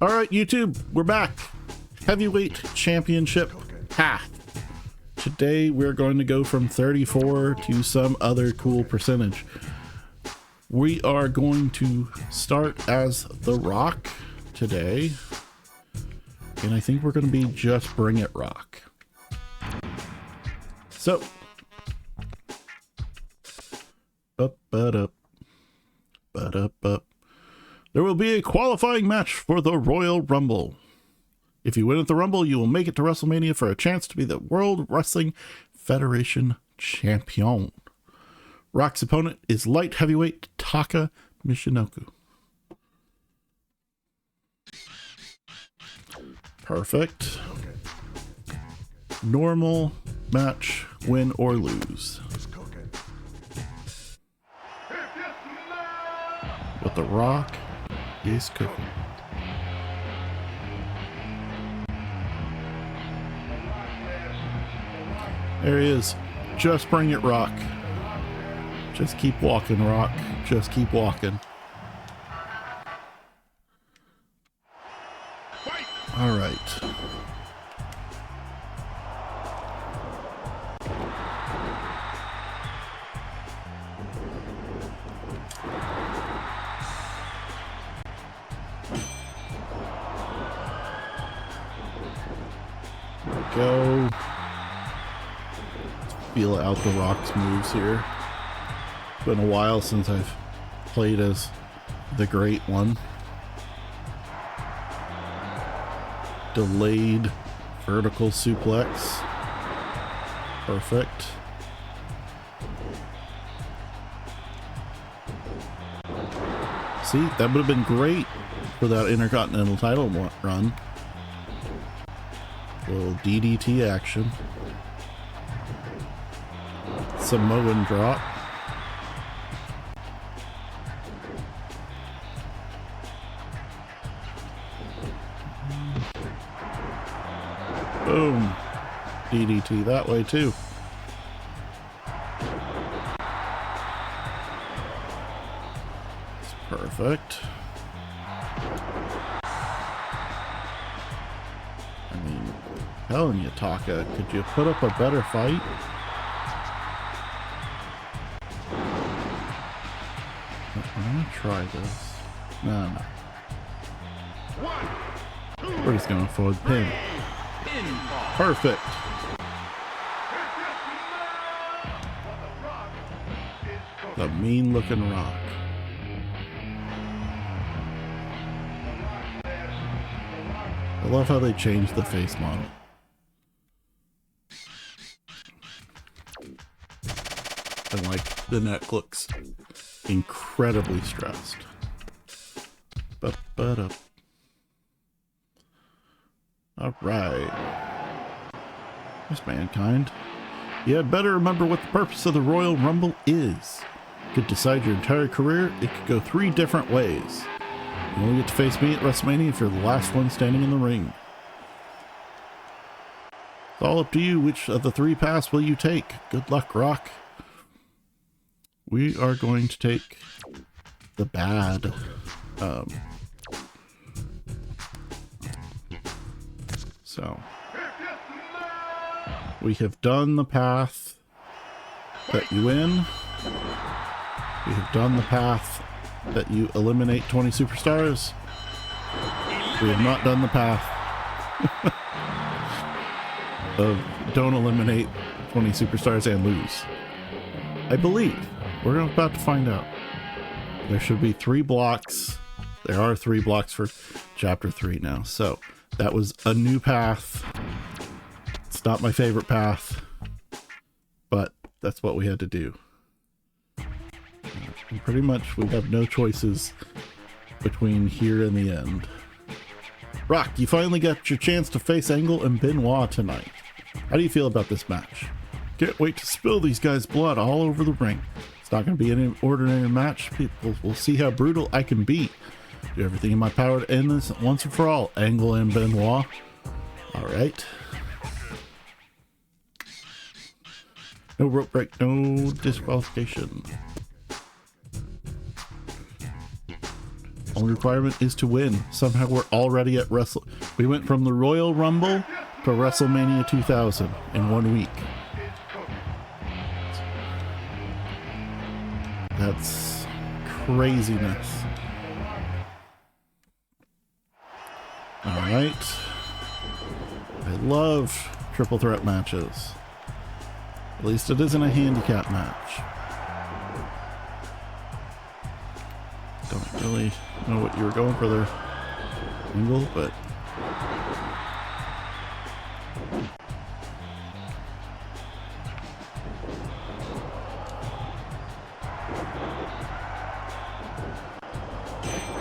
All right, YouTube, we're back. Heavyweight Championship path. Today we're going to go from 34 to some other cool percentage. We are going to start as The Rock today. And I think we're going to be just Bring It Rock. So, up. There will be a qualifying match for the Royal Rumble. If you win at the Rumble, you will make it to WrestleMania for a chance to be the World Wrestling Federation Champion. Rock's opponent is light heavyweight Taka Michinoku. Perfect. Normal match, win or lose. But The Rock is cooking. There he is. Just bring it, Rock. Just keep walking, Rock. Just keep walking. All right. Go. Feel out the Rock's moves here. It's been a while since I've played as the Great One. Delayed vertical suplex. Perfect. See, that would have been great for that Intercontinental title run. A little DDT action. Samoan drop. Boom. DDT that way too. It's perfect. I mean, telling you, Taka, could you put up a better fight? I'm gonna try this. No. We're just going for the pin. Perfect. The mean looking Rock. I love how they changed the face model. And like the neck looks incredibly stressed. But up. All right. There's Mankind. You had better remember what the purpose of the Royal Rumble is. You could decide your entire career. It could go 3 different ways. You only get to face me at WrestleMania if you're the last one standing in the ring. It's all up to you. Which of the 3 paths will you take? Good luck, Rock. We are going to take the bad. So we have done the path that you win. We have done the path that you eliminate 20 superstars. We have not done the path of don't eliminate 20 superstars and lose. I believe. We're about to find out. There should be 3 blocks. There are 3 blocks for chapter 3 now. So that was a new path. It's not my favorite path, but that's what we had to do. And pretty much we have no choices between here and the end. Rock, you finally got your chance to face Angle and Benoit tonight. How do you feel about this match? Can't wait to spill these guys' blood all over the ring. It's not going to be an ordinary match. People will see how brutal I can be. Do everything in my power to end this once and for all. Angle and Benoit. All right. No rope break, no disqualification. Only requirement is to win. Somehow we're already at We went from the Royal Rumble to WrestleMania 2000 in 1 week. That's craziness. Alright. I love triple threat matches. At least it isn't a handicap match. Don't really know what you were going for there, Angle, but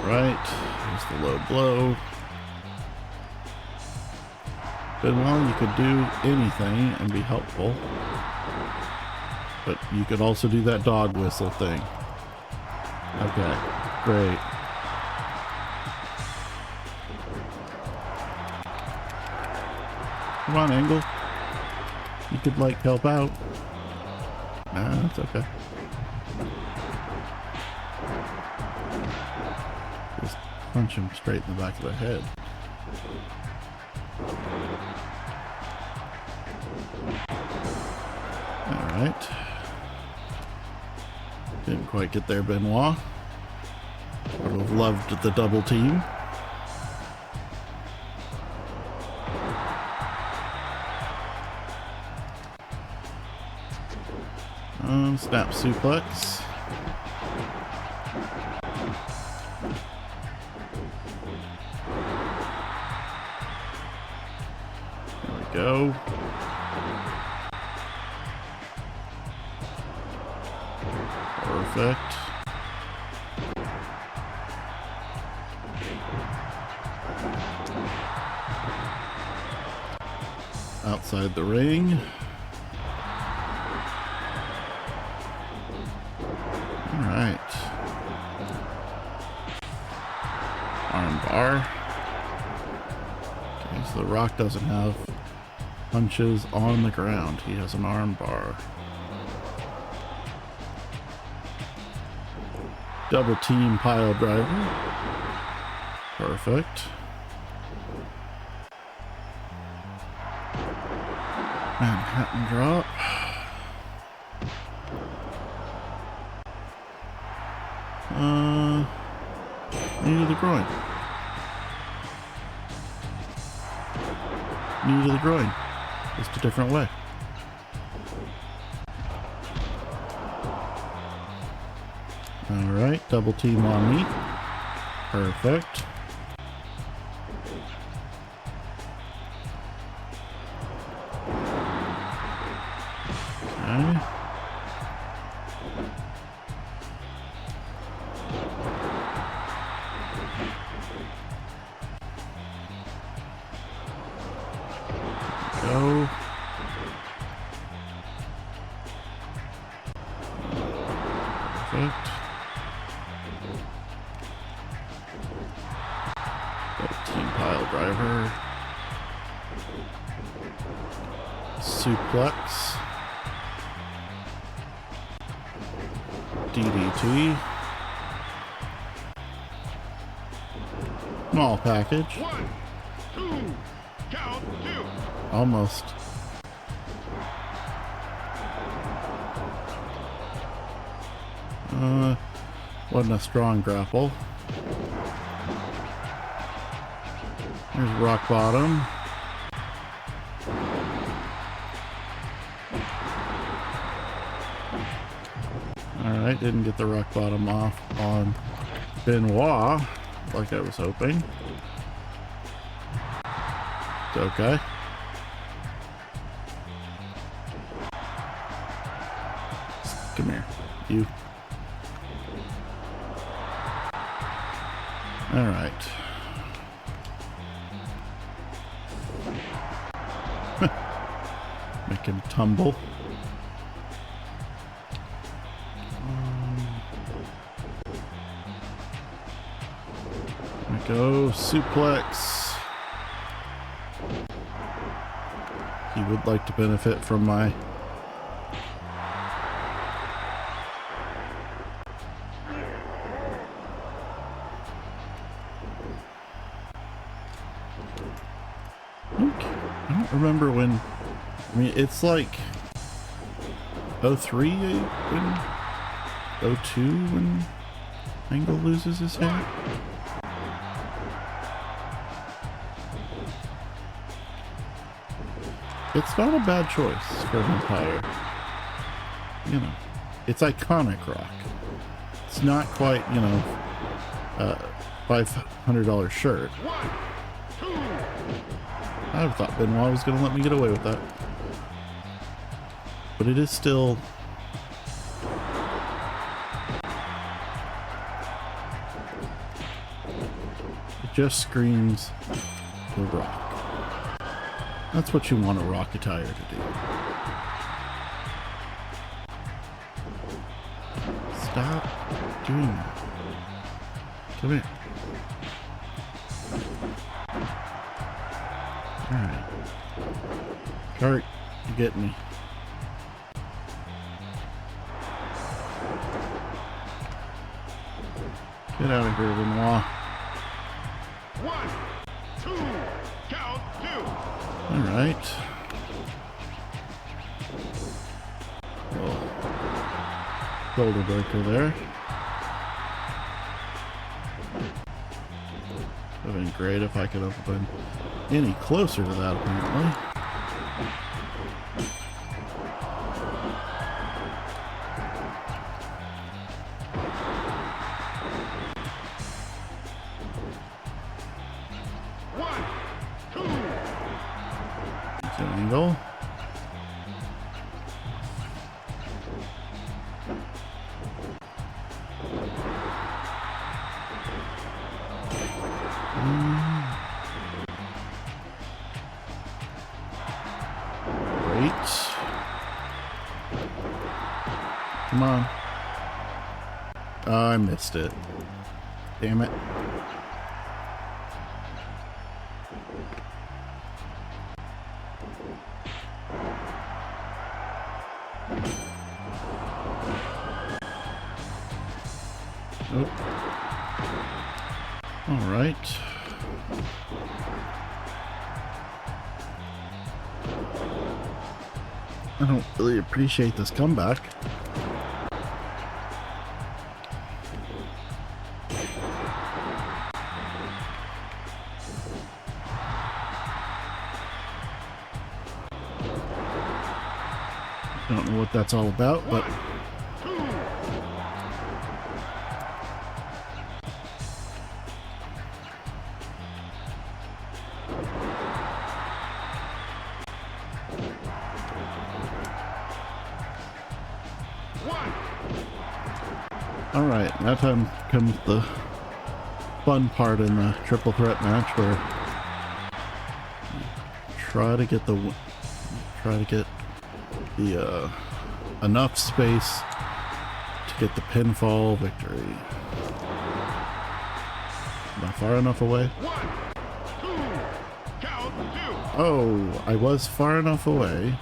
right. Here's the low blow. Benoit, you could do anything and be helpful, but you could also do that dog whistle thing. Okay, great. Come on, Angle. You could, like, help out. Nah, it's okay. Just punch him straight in the back of the head. Alright. Didn't quite get there, Benoit. I would have loved the double team. Snap suplex. There we go. Perfect. Outside the ring. Alright. Armbar. Okay, so The Rock doesn't have punches on the ground. He has an armbar. Double team pile driver. Perfect. Manhattan drop. Knee to the groin. Knee to the groin. Just a different way. Alright, double team on me. Perfect. Okay. Go. Perfect. Double team pile driver. Suplex. DDT. Small package. 1, 2, count 2. Almost. Wasn't a strong grapple. There's rock bottom. Alright, didn't get the rock bottom off on Benoit like I was hoping. It's okay. Come here, you. All right. Make him tumble. There we go, suplex. He would like to benefit from my don't remember when. I mean, it's like 03 when 02 when Angle loses his hair. It's not a bad choice for an Empire. You know, it's iconic rock. It's not quite, you know, $500 shirt. I thought Benoit was going to let me get away with that. But it is still... It just screams The Rock. That's what you want a Rock attire to do. Stop doing that. Come here. Alright. Kurt, you're getting me. Get out of here, Benoit. 1, 2, count 2. Alright. Shoulder breaker there. Would have been great if I could have been any closer to that, apparently. Angle. Great. Come on. Oh, I missed it. Damn it. Nope. All right. I don't really appreciate this comeback. I don't know what that's all about, but all right, that time comes the fun part in the triple threat match where you try to get the enough space to get the pinfall victory. Am I far enough away? 1, 2, count 2. Oh, I was far enough away.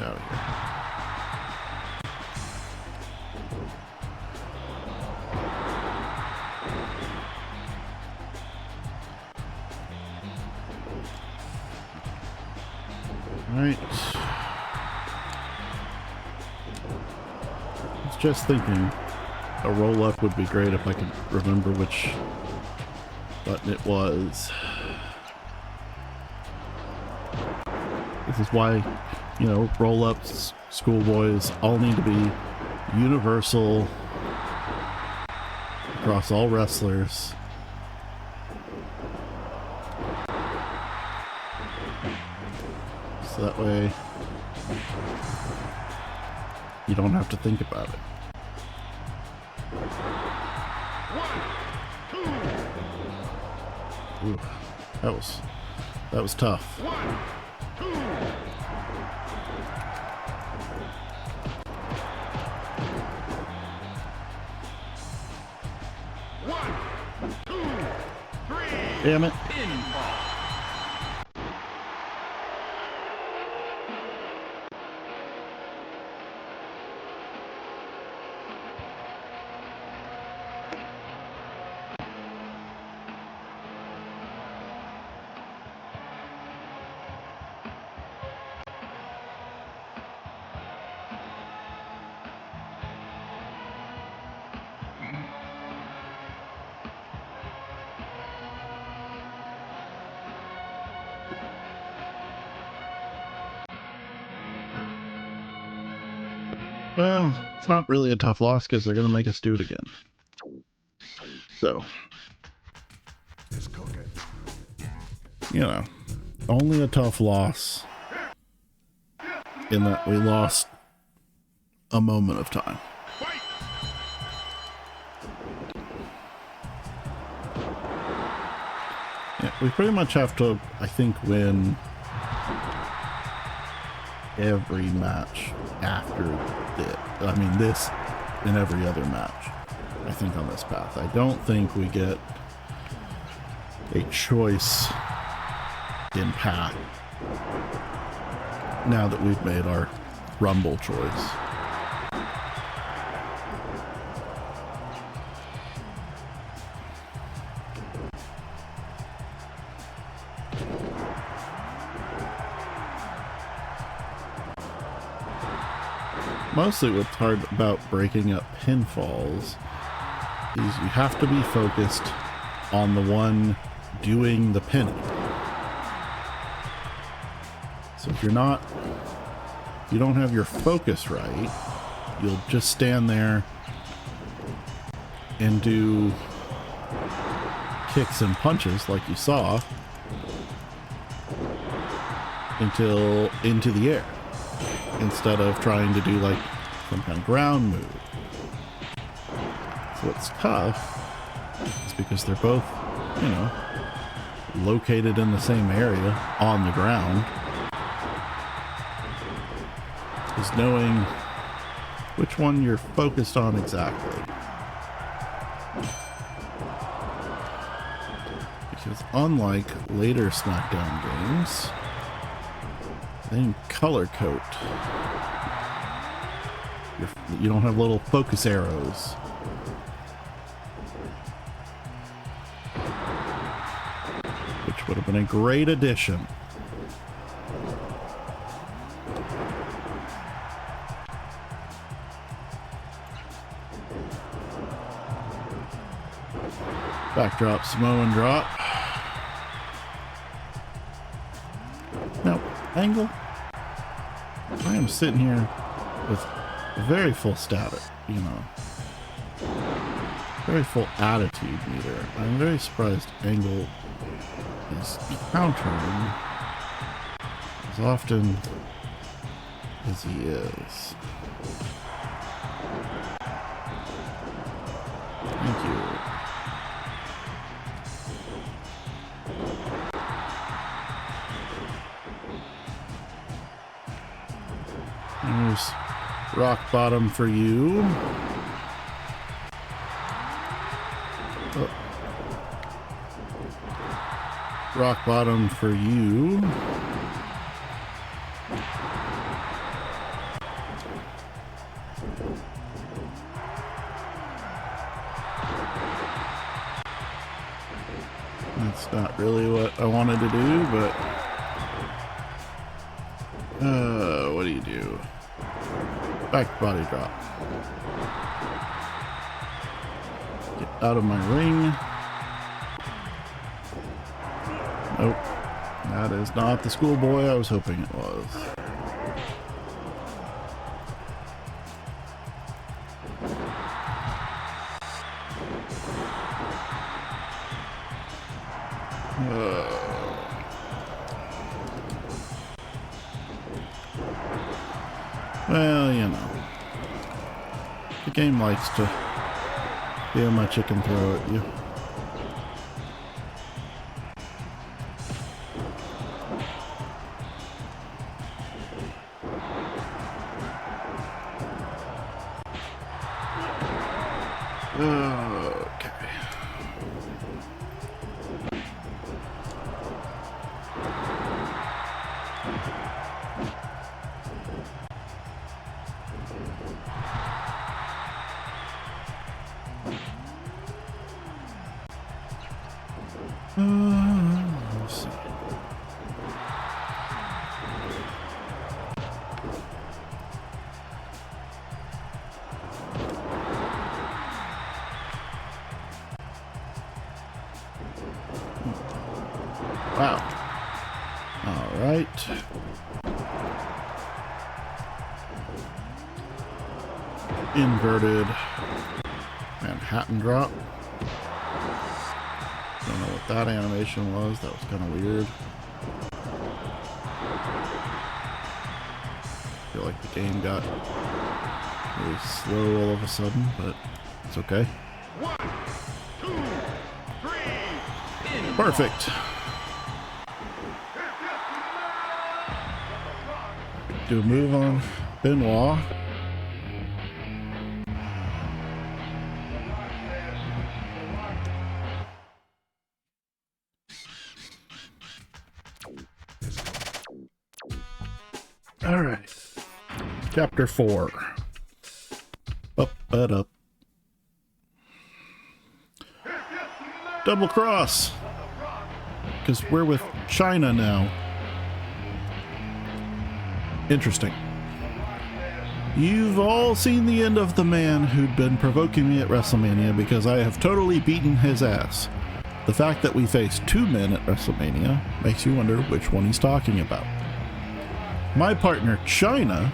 Out of here. All right. I was just thinking a roll up would be great if I could remember which button it was. This is why, you know, roll-ups, schoolboys all need to be universal across all wrestlers. So that way you don't have to think about it. 1, 2. Ooh, that was tough. 1, 2. Damn it. Well, it's not really a tough loss because they're going to make us do it again. So, you know, only a tough loss in that we lost a moment of time. Yeah, we pretty much have to, I think, win every match after it. I mean, this and every other match, I think, on this path. I don't think we get a choice in path now that we've made our Rumble choice. Mostly what's hard about breaking up pinfalls is you have to be focused on the one doing the pinning. So if you don't have your focus right, you'll just stand there and do kicks and punches like you saw until into the air, instead of trying to do like some kind of ground move. So it's tough is because they're both, you know, located in the same area on the ground, is knowing which one you're focused on exactly. Because unlike later SmackDown games, they didn't color code. You don't have little focus arrows. Which would have been a great addition. Backdrop, Samoan drop. Now, Angle, I am sitting here with a very full status, you know, very full attitude meter. I'm very surprised Angle is countering as often as he is. Thank you. There's rock bottom for you. Oh. Rock bottom for you. That's not really what I wanted to do, but what do you do? Back body drop. Get out of my ring. Nope. That is not the schoolboy I was hoping it was. Well, you know, the game likes to feel my chicken throw at you. Okay. Let's see. Wow. All right. Inverted Manhattan drop. Don't know what that animation was. That was kind of weird. I feel like the game got really slow all of a sudden, but it's okay. 1, 2, 3. Perfect. Do a move on Benoit. All right. Chapter 4. Up, but up. Double cross. Because we're with China now. Interesting. You've all seen the end of the man who'd been provoking me at WrestleMania because I have totally beaten his ass. The fact that we face 2 men at WrestleMania makes you wonder which one he's talking about. My partner, China,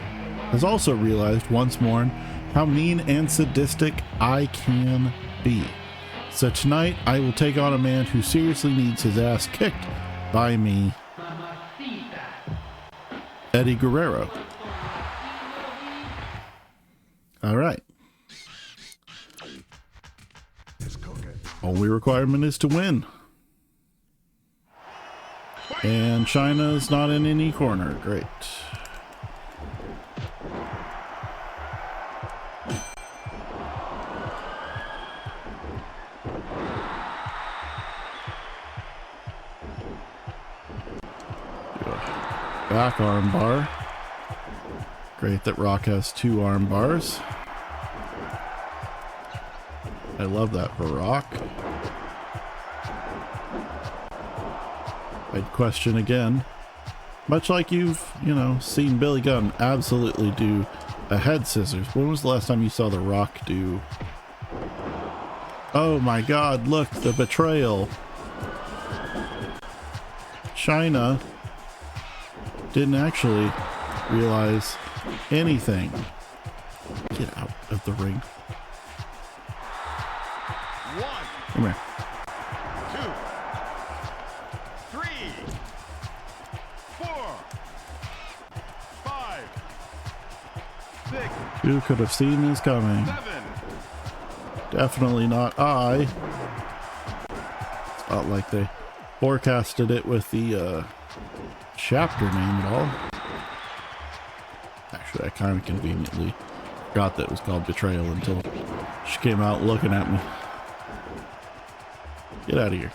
has also realized once more how mean and sadistic I can be. So tonight, I will take on a man who seriously needs his ass kicked by me, Eddie Guerrero. All right. Only requirement is to win. And China's not in any corner. Great. Back arm bar. Great that Rock has 2 arm bars. I love that for Rock. I'd question again, much like you've, seen Billy Gunn absolutely do a head scissors. When was the last time you saw The Rock do? Oh my God, look, the betrayal. China didn't actually realize anything. Get out of the ring. 1, Come here. 2, 3, 4, 5, 6, Who could have seen this coming? 7. Definitely not I. It's not like they forecasted it with the chapter name at all. Actually, I kind of conveniently forgot that it was called Betrayal until she came out looking at me. Get out of here.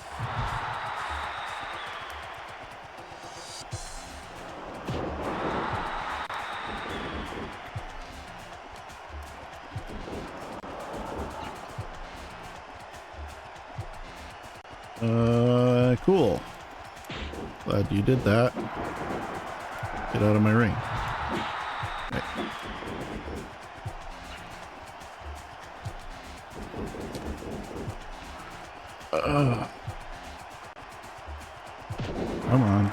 Cool. Glad you did that. Get out of my ring. Right. Come on.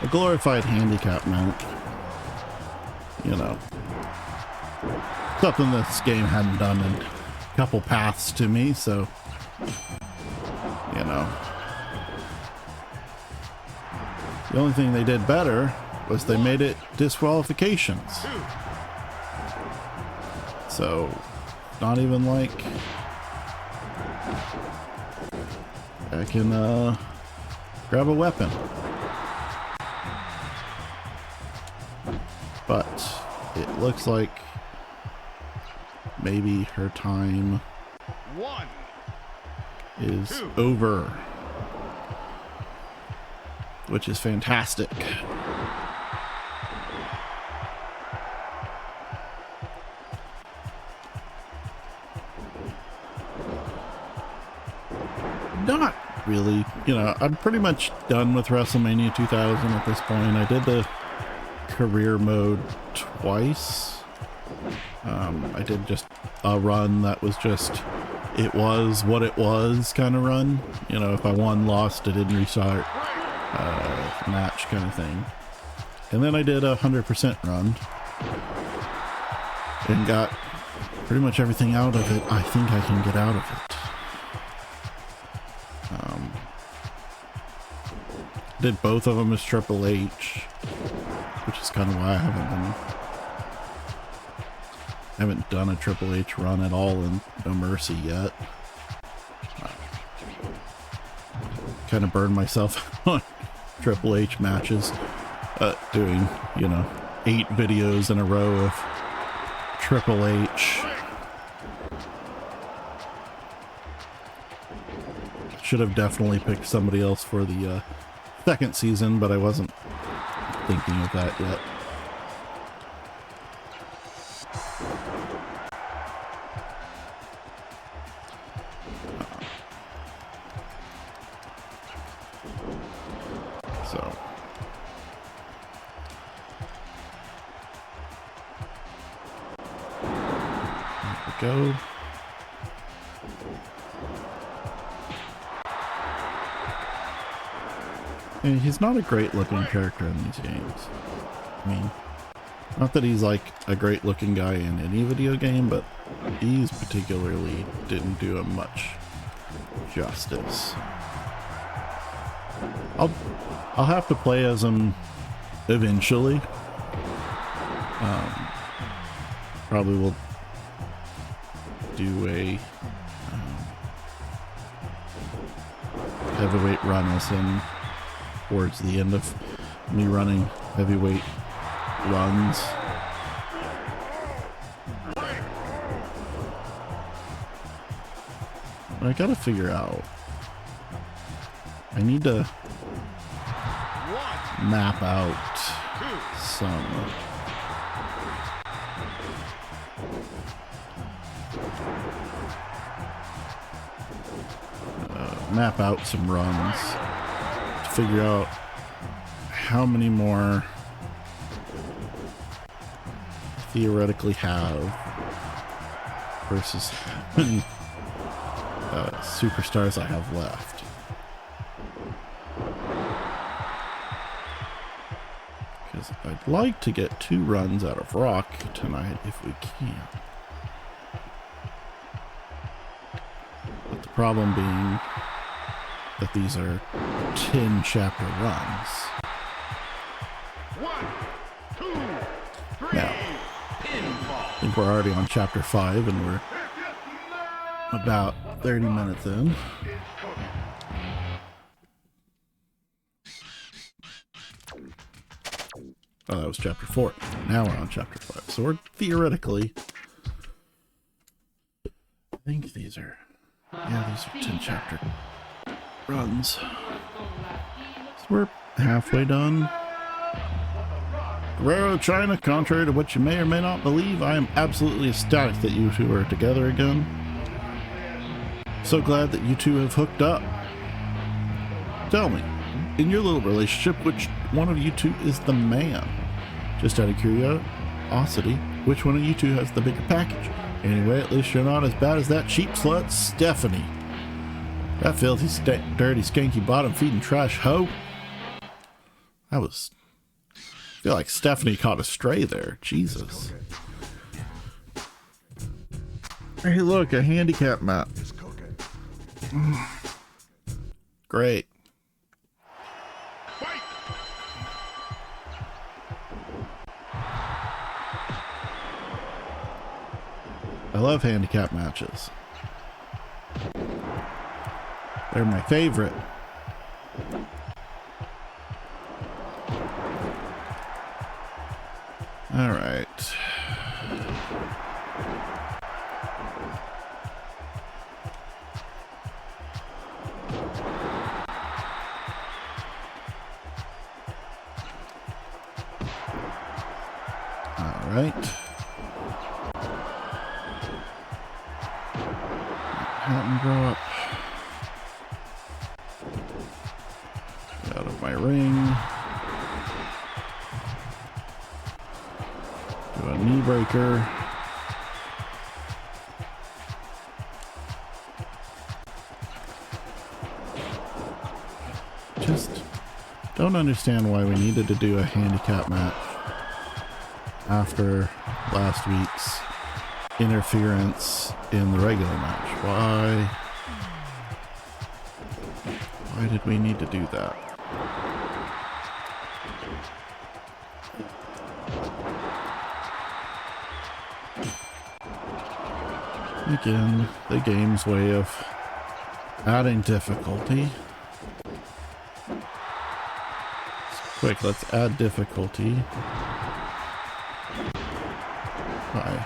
A glorified handicap mount. Something this game hadn't done in a couple paths to me, so, The only thing they did better was they made it disqualifications. So, not even like I can grab a weapon. But it looks like maybe her time is over, which is fantastic. Not really, you know, I'm pretty much done with WrestleMania 2000 at this point. I did the career mode twice. I did just a run that was just, it was what it was kind of run. You know, if I won, lost, I didn't restart, match kind of thing. And then I did a 100% run and got pretty much everything out of it I think I can get out of it. Did both of them as Triple H, which is kind of why I haven't done a Triple H run at all in No Mercy yet. Kind of burned myself on Triple H matches, doing, you know, 8 videos in a row of Triple H. Should have definitely picked somebody else for the second season, but I wasn't thinking of that yet. So there we go. And he's not a great looking character in these games. I mean, not that he's like a great looking guy in any video game, but these particularly didn't do him much justice. I'll have to play as him eventually. Probably will do a heavyweight run as him towards the end of me running heavyweight runs. But I gotta figure out, I need to map out some runs to figure out how many more theoretically have versus how many superstars I have left. Because I'd like to get 2 runs out of Rock tonight if we can. But the problem being that these are 10 chapter runs. 1, 2, 3. Now, I think we're already on chapter 5 and we're about 30 minutes in. Oh, that was chapter 4. Now we're on chapter 5. So we're theoretically, I think these are, yeah, these are 10 chapter runs. So we're halfway done. Guerrero, China, contrary to what you may or may not believe, I am absolutely ecstatic that you two are together again. So glad that you two have hooked up. Tell me, in your little relationship, which one of you two is the man? Just out of curiosity, which one of you two has the bigger package? Anyway, at least you're not as bad as that cheap slut, Stephanie. That filthy, dirty, skanky, bottom-feeding trash hoe. That was... I feel like Stephanie caught a stray there. Jesus. Hey, look, a handicap map. Great. I love handicap matches. They're my favorite. All right. All right. Hatton grow up. Get out of my ring. Do a knee breaker. Just don't understand why we needed to do a handicap match after last week's interference in the regular match. Why did we need to do that? Again, the game's way of adding difficulty. Quick, let's add difficulty. Hi.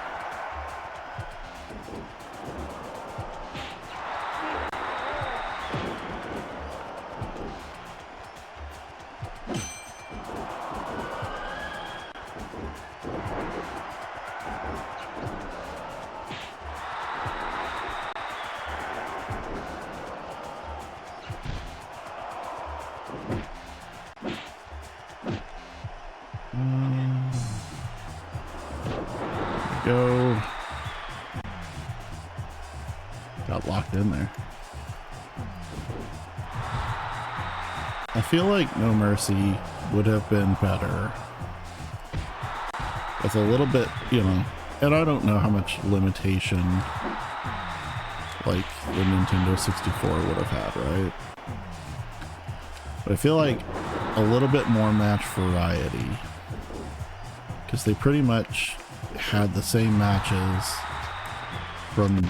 Go. Got locked in there. I feel like No Mercy would have been better with a little bit, you know, and I don't know how much limitation like the Nintendo 64 would have had, right? But I feel like a little bit more match variety, because they pretty much had the same matches from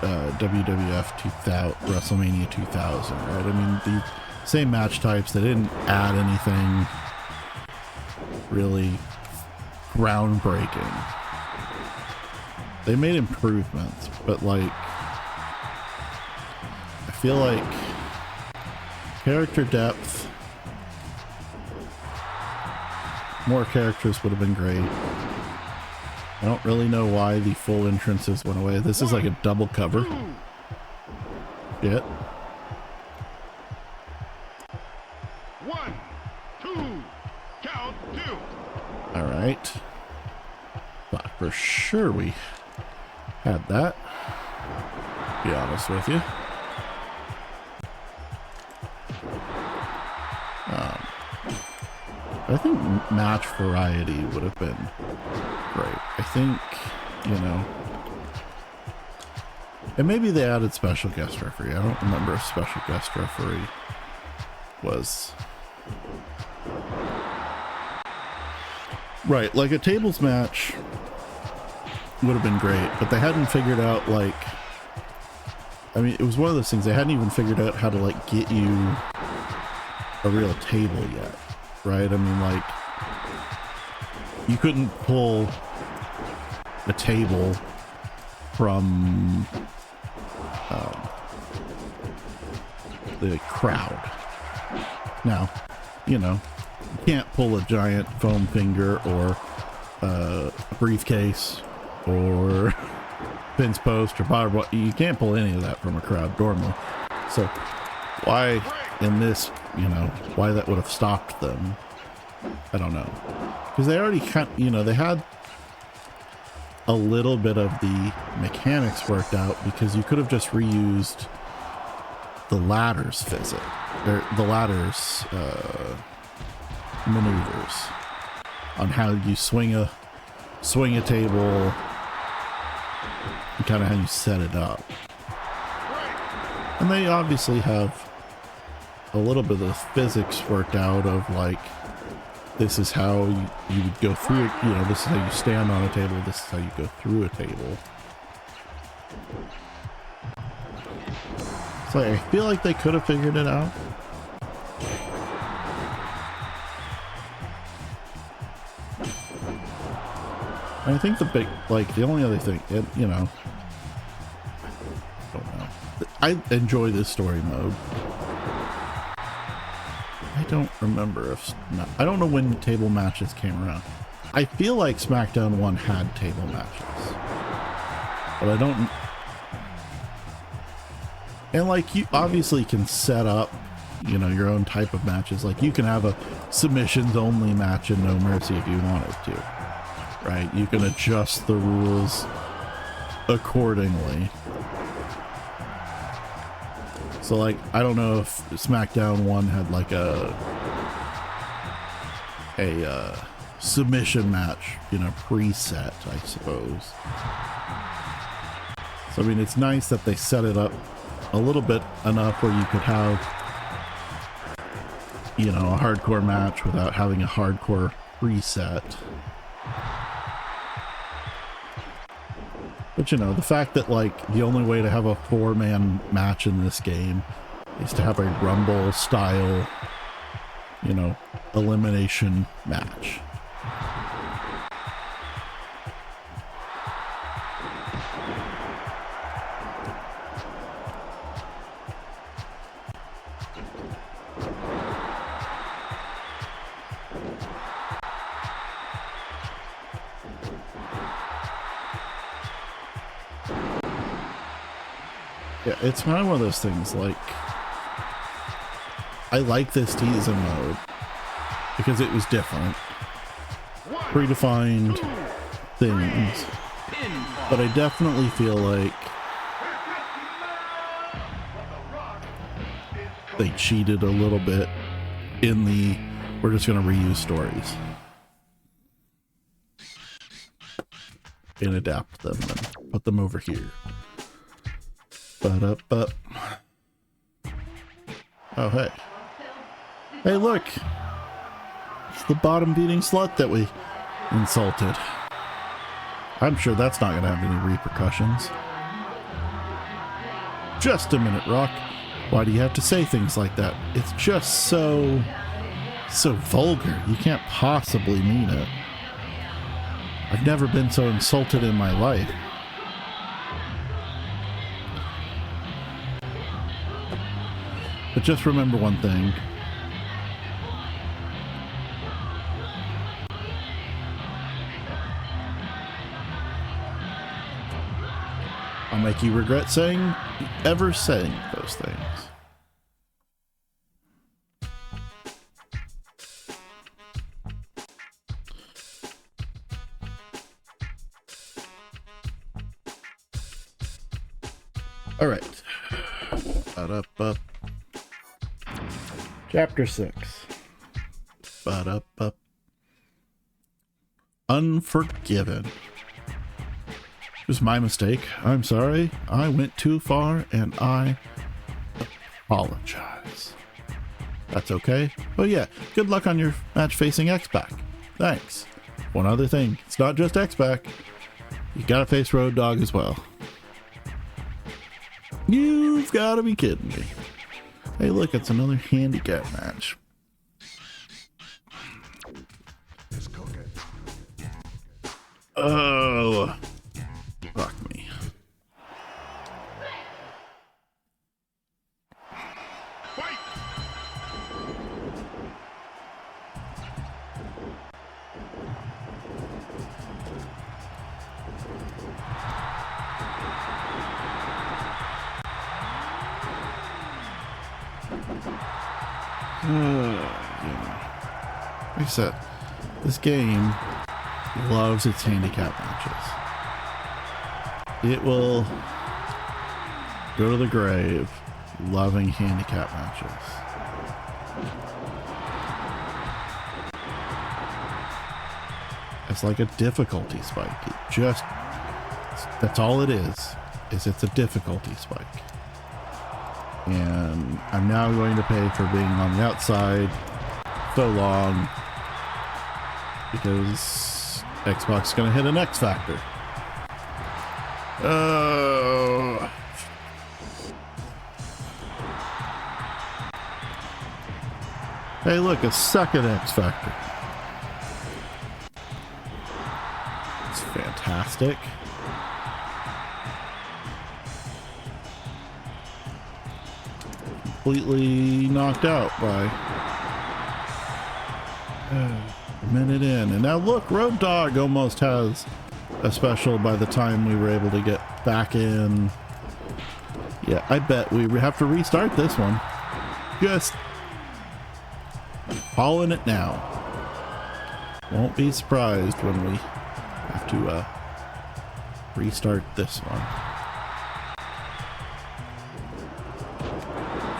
WWF 2000, WrestleMania 2000, right? I mean, the same match types. They didn't add anything really groundbreaking. They made improvements, but like, I feel like character depth, more characters would have been great. I don't really know why the full entrances went away. This is like a double cover. Yeah. 1, 2, count 2. All right. Thought for sure we had that. Be honest with you. I think match variety would have been great. I think, you know, and maybe they added special guest referee. I don't remember if special guest referee was right. Like a tables match would have been great, but they hadn't figured out, like, I mean, it was one of those things, they hadn't even figured out how to like get you a real table yet, right? I mean, like, you couldn't pull a table from the crowd. Now, you know, you can't pull a giant foam finger or a briefcase or fence post or barbed wire. You can't pull any of that from a crowd normally. So why in this, you know, why that would have stopped them, I don't know. Because they already you know, they had a little bit of the mechanics worked out, because you could have just reused the ladder's physics, or the ladder's maneuvers on how you swing a table and kind of how you set it up. And they obviously have a little bit of the physics worked out of, like, this is how you would go through it, you know, this is how you stand on a table, this is how you go through a table. So I feel like they could have figured it out. I think the big, like, the only other thing, you know, I don't know. I enjoy this story mode. I don't remember if, no, I don't know when table matches came around. I feel like SmackDown 1 had table matches, but I don't. And like, you obviously can set up, you know, your own type of matches. Like, you can have a submissions only match in No Mercy if you wanted to. Right, you can adjust the rules accordingly. So like, I don't know if SmackDown 1 had like a submission match, you know, preset, I suppose. So I mean, it's nice that they set it up a little bit enough where you could have, you know, a hardcore match without having a hardcore preset. But you know, the fact that like the only way to have a 4-man match in this game is to have a Rumble style, you know, elimination match. Yeah, it's kind of one of those things, like, I like this teaser mode because it was different, predefined things, but I definitely feel like they cheated a little bit in the, we're just going to reuse stories and adapt them and put them over here. But oh, hey. Hey, look. It's the bottom beating slut that we insulted. I'm sure that's not going to have any repercussions. Just a minute, Rock. Why do you have to say things like that? It's just so vulgar. You can't possibly mean it. I've never been so insulted in my life. But just remember one thing. I'll make you regret ever saying those things. All right. Ba-da-ba. Chapter 6. Ba-da-ba. Unforgiven. It was my mistake. I'm sorry. I went too far and I apologize. That's okay. Oh yeah, good luck on your match facing X-Pac. Thanks. One other thing. It's not just X-Pac. You gotta face Road Dogg as well. You've gotta be kidding me. Hey, look, it's another handicap match. Oh, fuck me. Fight! Yeah. Like I said, this game loves its handicap matches. It will go to the grave loving handicap matches. It's like a difficulty spike. That's all it is it's a difficulty spike. And I'm now going to pay for being on the outside so long because Xbox is going to hit an X Factor. Hey, look, a second X Factor. It's fantastic. Completely knocked out by a minute in. And now look, Road Dogg almost has a special by the time we were able to get back in. Yeah, I bet we have to restart this one. Just calling it now. Won't be surprised when we have to restart this one.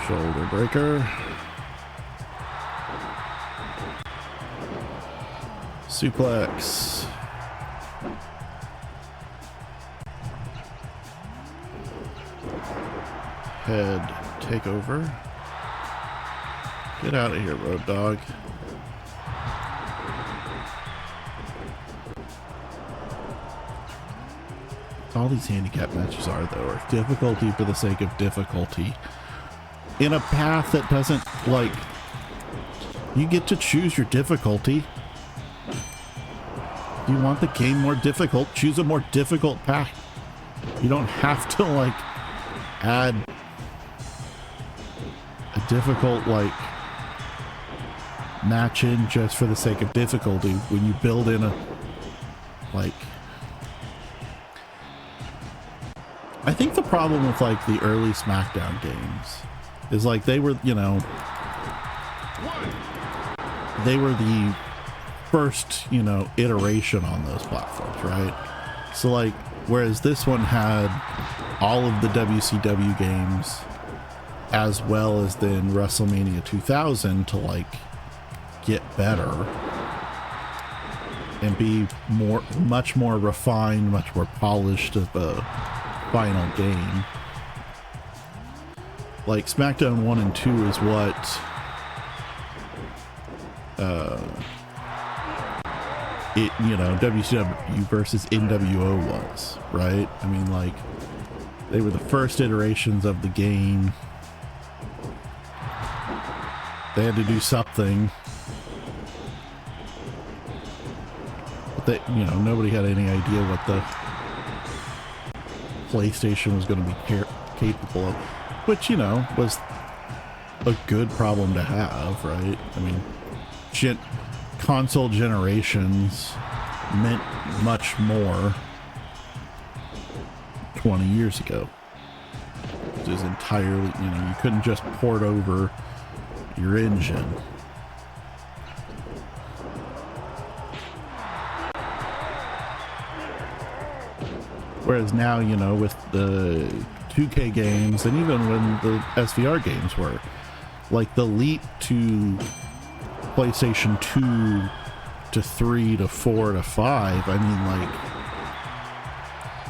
Shoulder breaker. Suplex. Head takeover. Get out of here, Road Dogg. All these handicap matches are, though, are difficulty for the sake of difficulty. In a path that doesn't, like, you get to choose your difficulty. If you want the game more difficult, choose a more difficult path. You don't have to, like, add a difficult, like, match in just for the sake of difficulty when you build in a, like, I think the problem with, like, the early SmackDown games is, like, they were, you know, they were the first, you know, iteration on those platforms, right? So, like, whereas this one had all of the WCW games as well as then WrestleMania 2000 to, like, get better and be much more refined, much more polished of a final game. Like SmackDown 1 and 2 is what it, you know, WCW versus NWO was, right? I mean, like, they were the first iterations of the game. They had to do something. But they, you know, nobody had any idea what the PlayStation was going to be capable of, which, you know, was a good problem to have, right? I mean, console generations meant much more 20 years ago. It was entirely, you know, you couldn't just port over your engine. Whereas now, you know, with the 2K games and even when the SVR games were, like, the leap to PlayStation 2 to 3 to 4 to 5, I mean, like,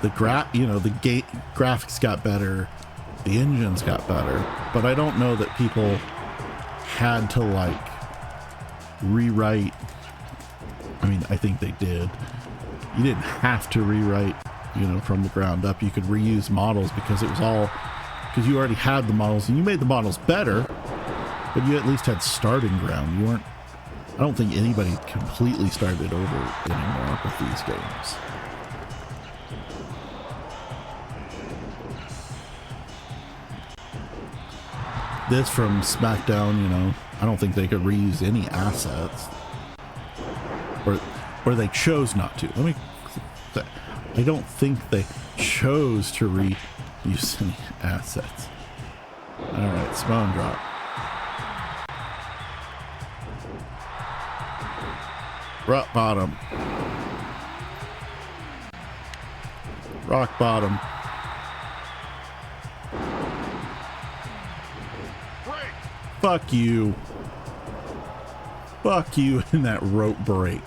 the graphics got better, the engines got better, but I don't know that people had to, like, rewrite. I mean, I think they did. You didn't have to rewrite, you know, from the ground up. You could reuse models because it was all, because you already had the models and you made the models better, but you at least had starting ground. You weren't, I don't think anybody completely started over anymore with these games. This from SmackDown, you know, I don't think they could reuse any assets, or they chose not to. Let me, I don't think they chose to reuse any assets. All right, spawn drop. Rock bottom. Rock bottom. Fuck you. Fuck you in that rope break.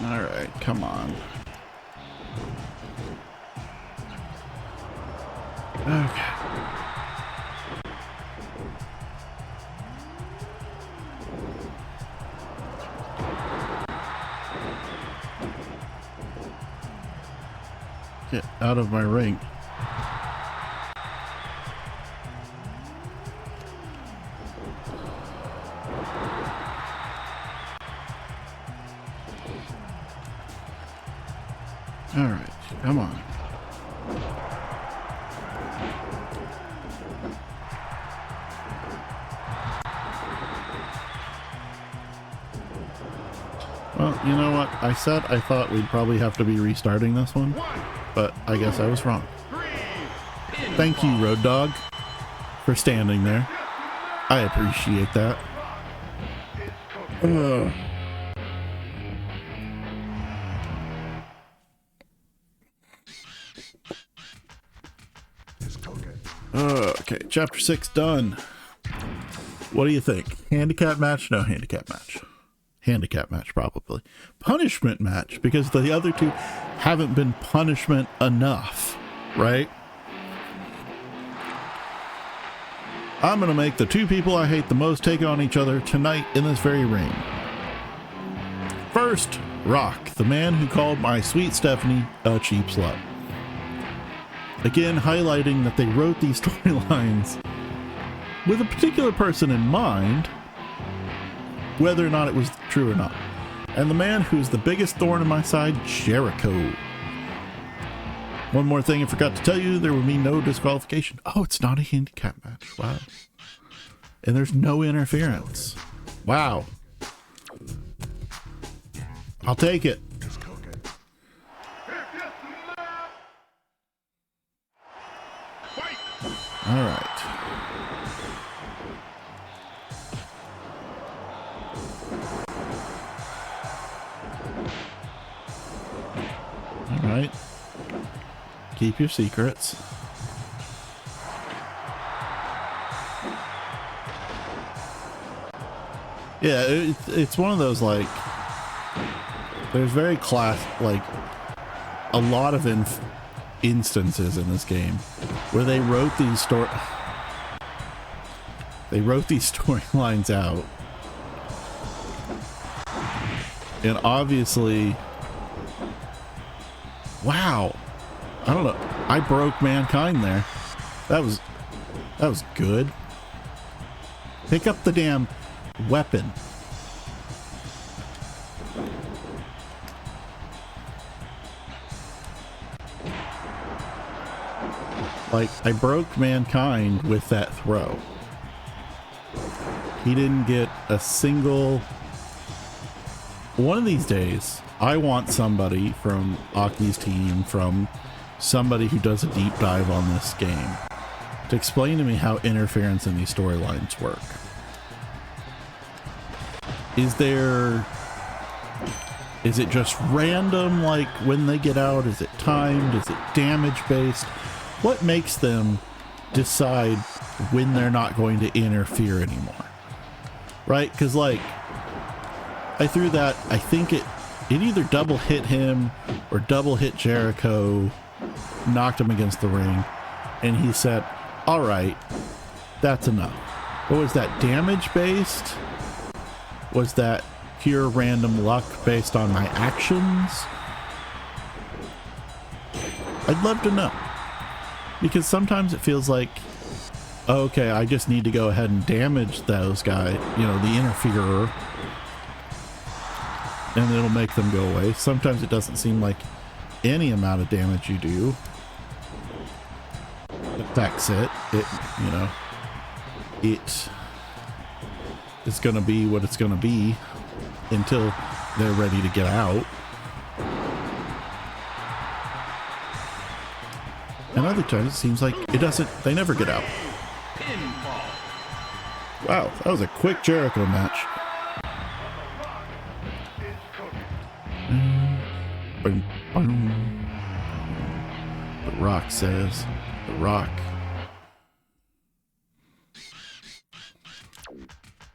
All right, come on. Okay. Get out of my ring. All right, come on. Well, you know what? I said I thought we'd probably have to be restarting this one, but I guess I was wrong. Thank you, Road Dogg, for standing there. I appreciate that. Okay, chapter 6 done. What do you think? Handicap match? No, handicap match. Handicap match, probably. Punishment match, because the other two haven't been punishment enough, right? I'm going to make the two people I hate the most take on each other tonight in this very ring. First, Rock, the man who called my sweet Stephanie a cheap slut. Again, highlighting that they wrote these storylines with a particular person in mind, whether or not it was true or not. And the man who's the biggest thorn in my side, Jericho. One more thing I forgot to tell you, there will be no disqualification. Oh, it's not a handicap match. Wow. And there's no interference. Wow. I'll take it. All right. All right. Keep your secrets. Yeah, it's one of those, like, there's very like a lot of instances in this game where they wrote these storylines out, and obviously, wow, I don't know, I broke Mankind there. That was good. Pick up the damn weapon. Like, I broke Mankind with that throw. He didn't get a single... One of these days, I want somebody from Aki's team, from somebody who does a deep dive on this game, to explain to me how interference in these storylines work. Is it just random, like when they get out? Is it timed? Is it damage based? What makes them decide when they're not going to interfere anymore? Right? Because, like, I threw that, I think it either double hit him or double hit Jericho, knocked him against the ring, and he said, all right, that's enough. What was that, damage based? Was that pure random luck based on my actions? I'd love to know. Because sometimes it feels like, okay, I just need to go ahead and damage those guys, you know, the interferer, and it'll make them go away. Sometimes it doesn't seem like any amount of damage you do affects it. It, you know, it is going to be what it's going to be until they're ready to get out. And other times it seems like it doesn't, they never get out. pinfall. Wow, that was a quick Jericho match. Boom, boom. The Rock says, The Rock.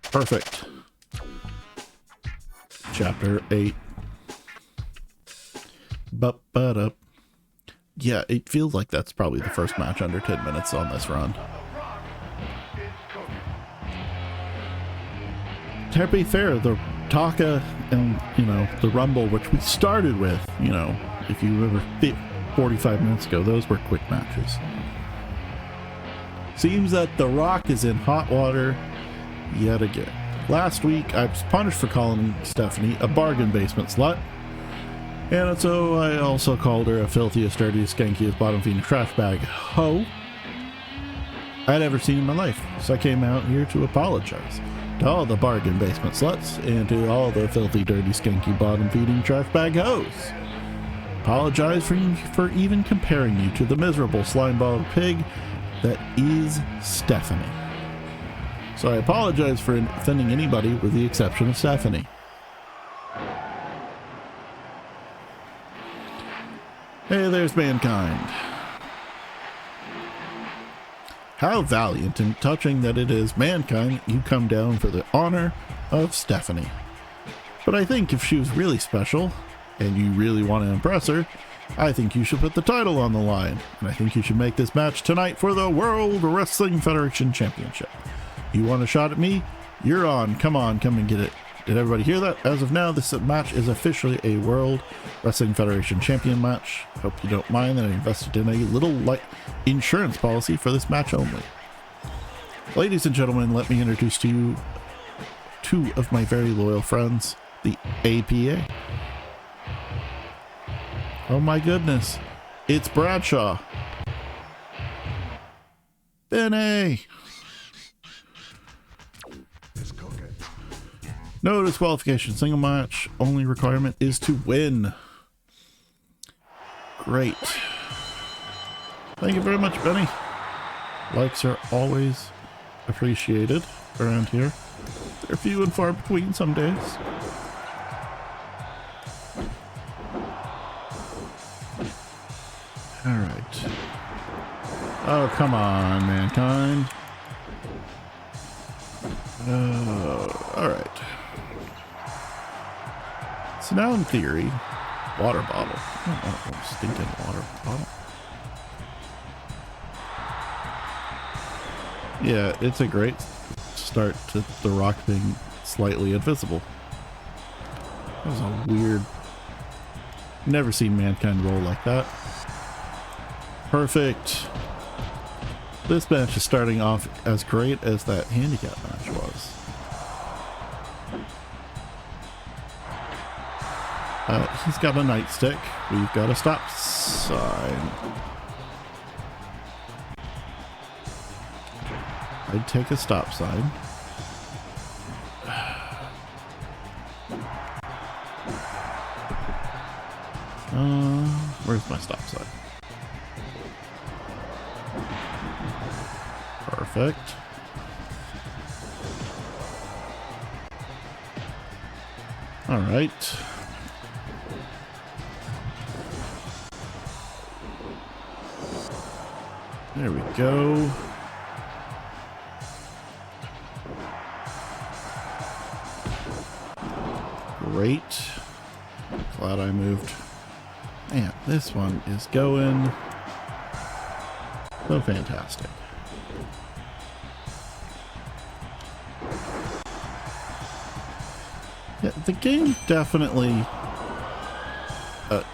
Perfect. Chapter 8. Up. Yeah, it feels like that's probably the first match under 10 minutes on this run. To be fair, the Taka and, the Rumble, which we started with, if you remember 45 minutes ago, those were quick matches. Seems that The Rock is in hot water yet again. Last week, I was punished for calling Stephanie a bargain basement slut. And so I also called her a filthiest, dirtiest, skankiest, bottom-feeding trash bag hoe I'd ever seen in my life. So I came out here to apologize to all the bargain basement sluts and to all the filthy, dirty, skanky, bottom-feeding trash bag hoes. Apologize for even comparing you to the miserable slime-balled pig that is Stephanie. So I apologize for offending anybody with the exception of Stephanie. Hey, there's Mankind. How valiant and touching that it is, Mankind, you come down for the honor of Stephanie. But I think if she was really special, and you really want to impress her, I think you should put the title on the line. And I think you should make this match tonight for the World Wrestling Federation Championship. You want a shot at me? You're on. Come on, come and get it. Did everybody hear that? As of now, this match is officially a World Wrestling Federation Champion match. Hope you don't mind that I invested in a little light insurance policy for this match only. Ladies and gentlemen, let me introduce to you two of my very loyal friends, the APA. Oh my goodness, it's Bradshaw. Benny. No disqualification, single match, only requirement is to win. Great. Thank you very much, Benny. Likes are always appreciated around here. They're few and far between some days. Alright. Oh, come on, Mankind. Alright. So now in theory, water bottle. I don't want a stinking water bottle. Yeah, it's a great start to The Rock being slightly invisible. That was a weird... Never seen Mankind roll like that. Perfect. This match is starting off as great as that handicap match was. He's got a nightstick. We've got a stop sign. I'd take a stop sign. Where's my stop sign? Perfect. All right. There we go. Great. Glad I moved. Man, this one is going so fantastic. Yeah, the game definitely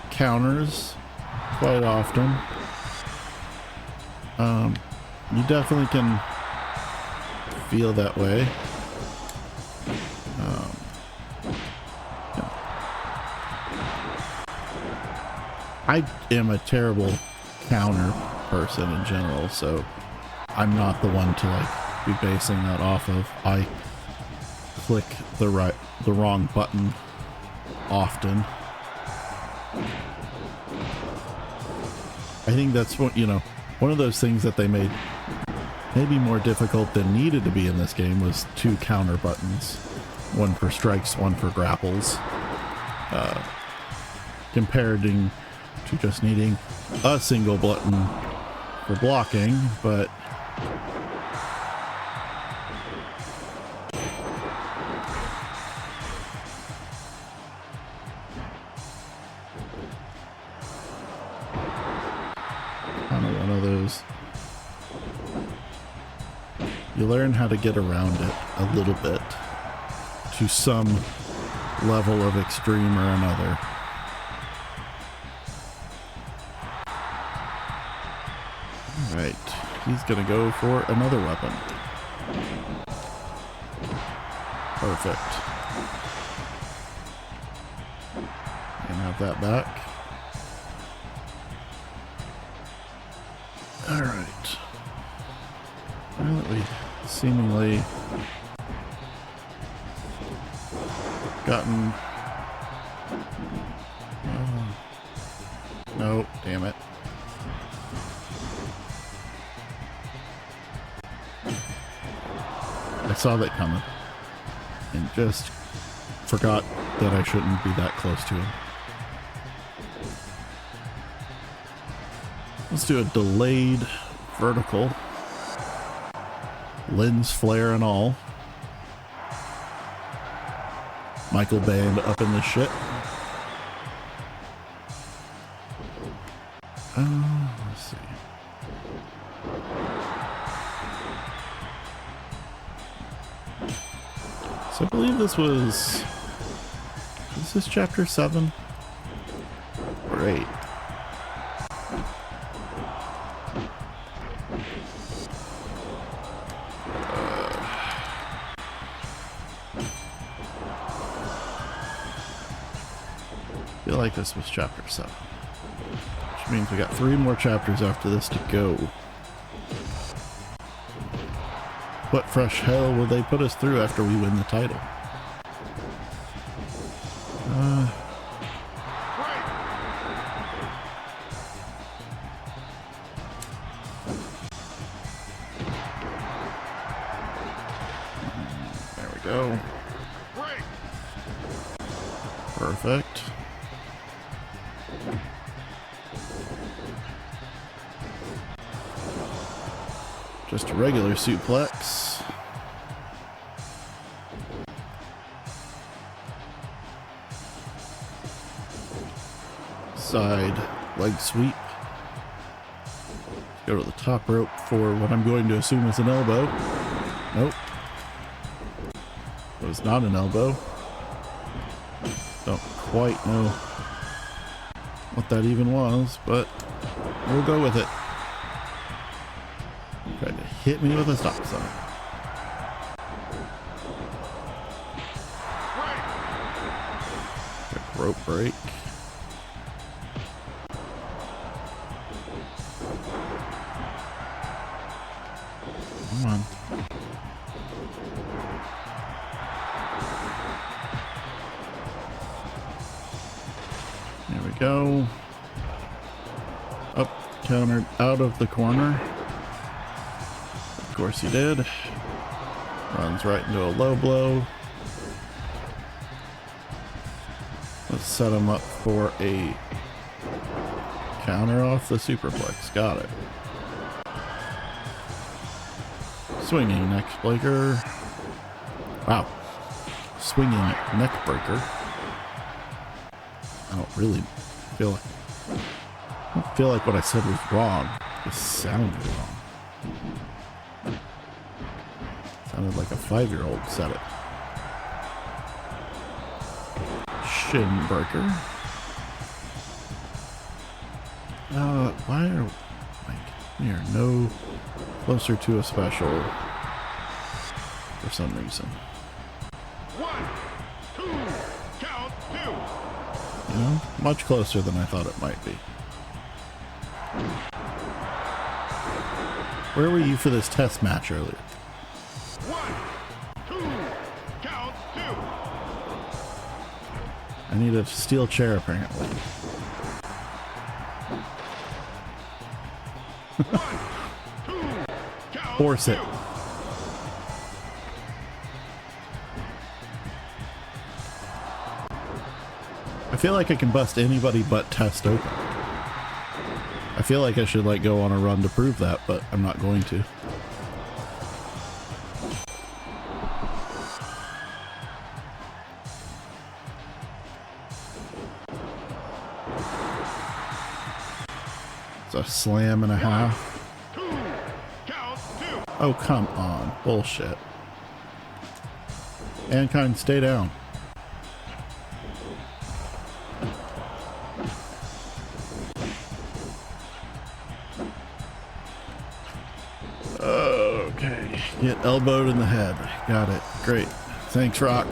counters quite often. You definitely can feel that way. Yeah. I am a terrible counter person in general, so I'm not the one to like be basing that off of. I click the wrong button often. I think that's what, one of those things that they made maybe more difficult than needed to be in this game was 2 counter buttons. One for strikes, one for grapples. Compared to just needing a single button for blocking, but kind of one of those. You learn how to get around it a little bit to some level of extreme or another. Alright, he's gonna go for another weapon. Perfect. And have that back. Alright. Now that we seemingly gotten... no, damn it. I saw that coming and just forgot that I shouldn't be that close to him. Let's do a delayed vertical. Lens flare and all. Michael Band up in this shit. Let's see. So I believe this was... is this chapter 7? Or 8? I feel like this was chapter 7. Which means we got 3 more chapters after this to go. What fresh hell will they put us through after we win the title? There we go. Perfect. Just a regular suplex. Side leg sweep. Go to the top rope for what I'm going to assume is an elbow. Nope. It was not an elbow. Don't quite know what that even was, but we'll go with it. Tried to hit me with a stop sign. Quick rope break. Come on. There we go. Up, countered out of the corner. Of course he did. Runs right into a low blow. Let's set him up for a counter off the superplex. Got it. Swinging neck breaker. Wow. Swinging neck breaker. I don't really feel like... I don't feel like what I said was wrong. It sounded wrong. Sounded like a 5-year-old said it. Shin breaker. Why are... we are no closer to a special for some reason. 1, 2, count 2. You know, much closer than I thought it might be. Where were you for this test match earlier? 1, 2, count 2. I need a steel chair apparently. 1, 2, count Force it. I feel like I can bust anybody but Test open. I feel like I should like go on a run to prove that, but I'm not going to. It's a slam and a half. Oh, come on. Bullshit. Mankind, stay down. Okay. Get elbowed in the head. Got it. Great. Thanks, Rock.